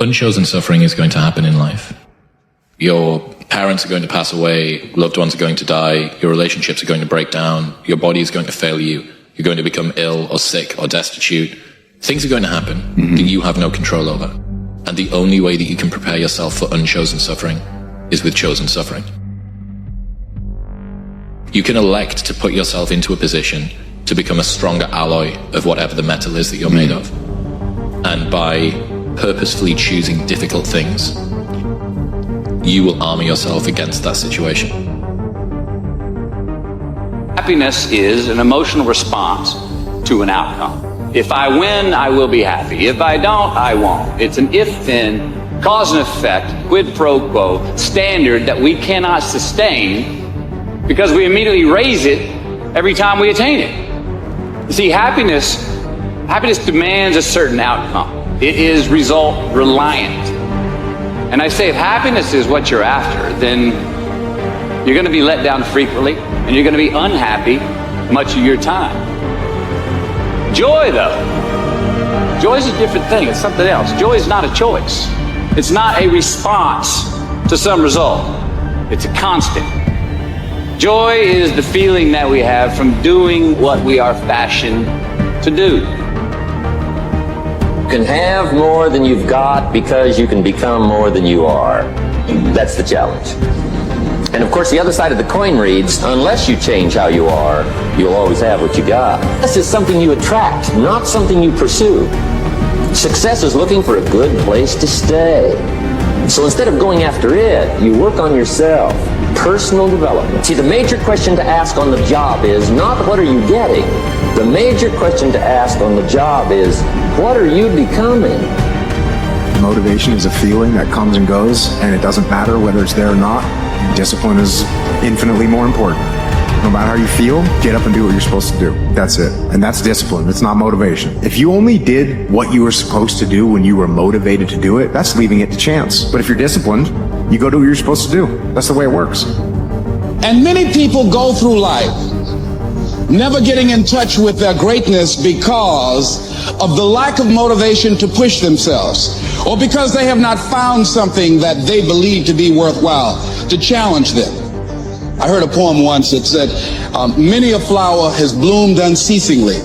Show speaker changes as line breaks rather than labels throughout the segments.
Unchosen suffering is going to happen in life. Your parents are going to pass away, loved ones are going to die, your relationships are going to break down, your body is going to fail you, you're going to become ill or sick or destitute. Things are going to happen that you have no control over. And the only way that you can prepare yourself for unchosen suffering is with chosen suffering. You can elect to put yourself into a position to become a stronger alloy of whatever the metal is that you're made of. And by purposefully choosing difficult things, you will armor yourself against that situation.
Happiness is an emotional response to an outcome. If I win, I will be happy. If I don't, I won't. It's an if-then, cause and effect, quid pro quo standard that we cannot sustain because we immediately raise it every time we attain it. You see, happiness demands a certain outcome. It is result reliant. And I say if happiness is what you're after, then you're going to be let down frequently and you're going to be unhappy much of your time. Joy, though, joy is a different thing. It's something else. Joy is not a choice. It's not a response to some result. It's a constant. Joy is the feeling that we have from doing what we are fashioned to do.
You can have more than you've got because you can become more than you are. That's the challenge. And of course, the other side of the coin reads, unless you change how you are, you'll always have what you got. This is something you attract, not something you pursue. Success is looking for a good place to stay. So instead of going after it, you work on yourself. Personal development. See, the major question to ask on the job is not what are you getting? The major question to ask on the job is what are you becoming?
Motivation is a feeling that comes and goes, and it doesn't matter whether it's there or not. Discipline is infinitely more important. No matter how you feel, get up and do what you're supposed to do. That's it. And that's discipline. It's not motivation. If you only did what you were supposed to do when you were motivated to do it, that's leaving it to chance. But if you're disciplined, you go do what you're supposed to do. That's the way it works.
And many people go through life never getting in touch with their greatness because of the lack of motivation to push themselves, or because they have not found something that they believe to be worthwhile to challenge them. I heard a poem once that said, many a flower has bloomed unceasingly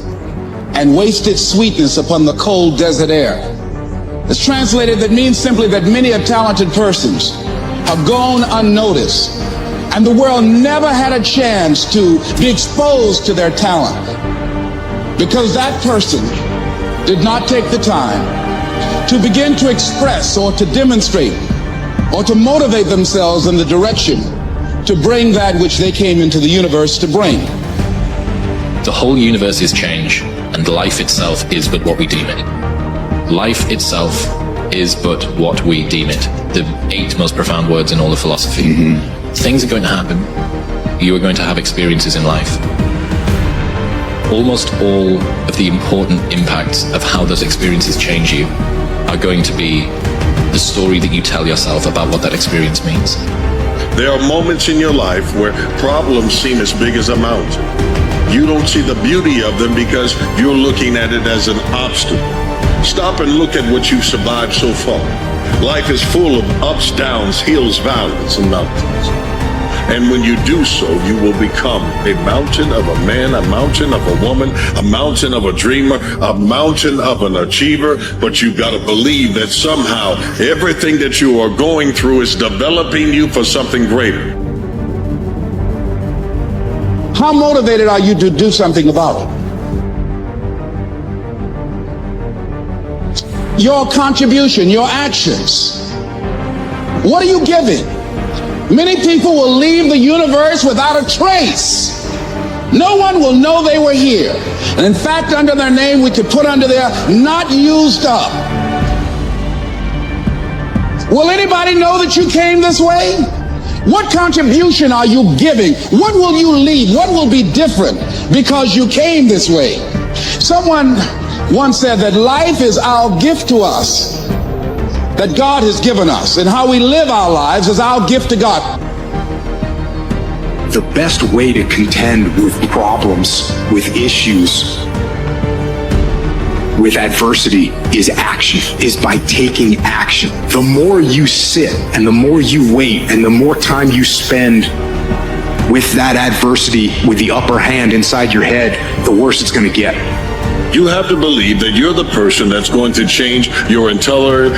and wasted sweetness upon the cold desert air. It's translated, that means simply that many a talented persons have gone unnoticed, and the world never had a chance to be exposed to their talent because that person did not take the time to begin to express or to demonstrate or to motivate themselves in the direction to bring that which they came into the universe to bring.
The whole universe is change, and life itself is but what we deem it. Life itself is but what we deem it. The 8 most profound words in all of philosophy. Things are going to happen. You are going to have experiences in life. Almost all of the important impacts of how those experiences change you are going to be the story that you tell yourself about what that experience means.
There are moments in your life where problems seem as big as a mountain. You don't see the beauty of them because you're looking at it as an obstacle. Stop and look at what you've survived so far. Life is full of ups, downs, hills, valleys, and mountains. And when you do so, you will become a mountain of a man, a mountain of a woman, a mountain of a dreamer, a mountain of an achiever. But you've got to believe that somehow everything that you are going through is developing you for something greater.
How motivated are you to do something about it? Your contribution, your actions. What are you giving? Many people will leave the universe without a trace. No one will know they were here. And in fact, under their name, we could put under there, not used up. Will anybody know that you came this way? What contribution are you giving? What will you leave? What will be different because you came this way? Someone once said that life is our gift to us, that God has given us, and how we live our lives is our gift to God.
The best way to contend with problems, with issues, with adversity is action, is by taking action. The more you sit and the more you wait and the more time you spend with that adversity, with the upper hand inside your head, the worse it's going to get.
You have to believe that you're the person that's going to change your entire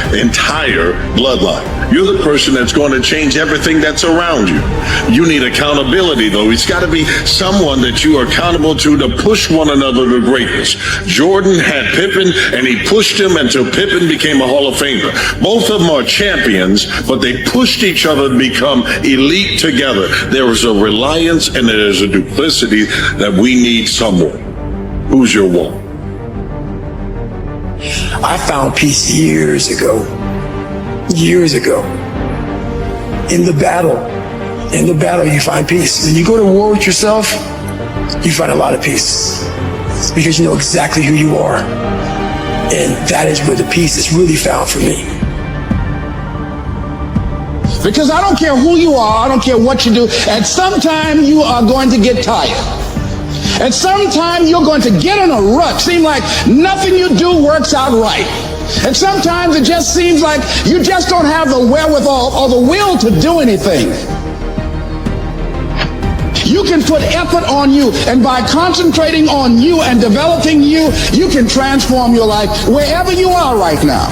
bloodline. You're the person that's going to change everything that's around you. You need accountability, though. It's got to be someone that you are accountable to push one another to greatness. Jordan had Pippen, and he pushed him until Pippen became a Hall of Famer. Both of them are champions, but they pushed each other to become elite together. There is a reliance and there is a duplicity that we need someone. Who's your one?
I found peace years ago. In the battle, you find peace. When you go to war with yourself, you find a lot of peace because you know exactly who you are. And that is where the peace is really found for me.
Because I don't care who you are, I don't care what you do, at some time you are going to get tired. At some time you're going to get in a rut. Seem like nothing you do works out right. And sometimes it just seems like you just don't have the wherewithal or the will to do anything. You can put effort on you, and by concentrating on you and developing you, you can transform your life wherever you are right now.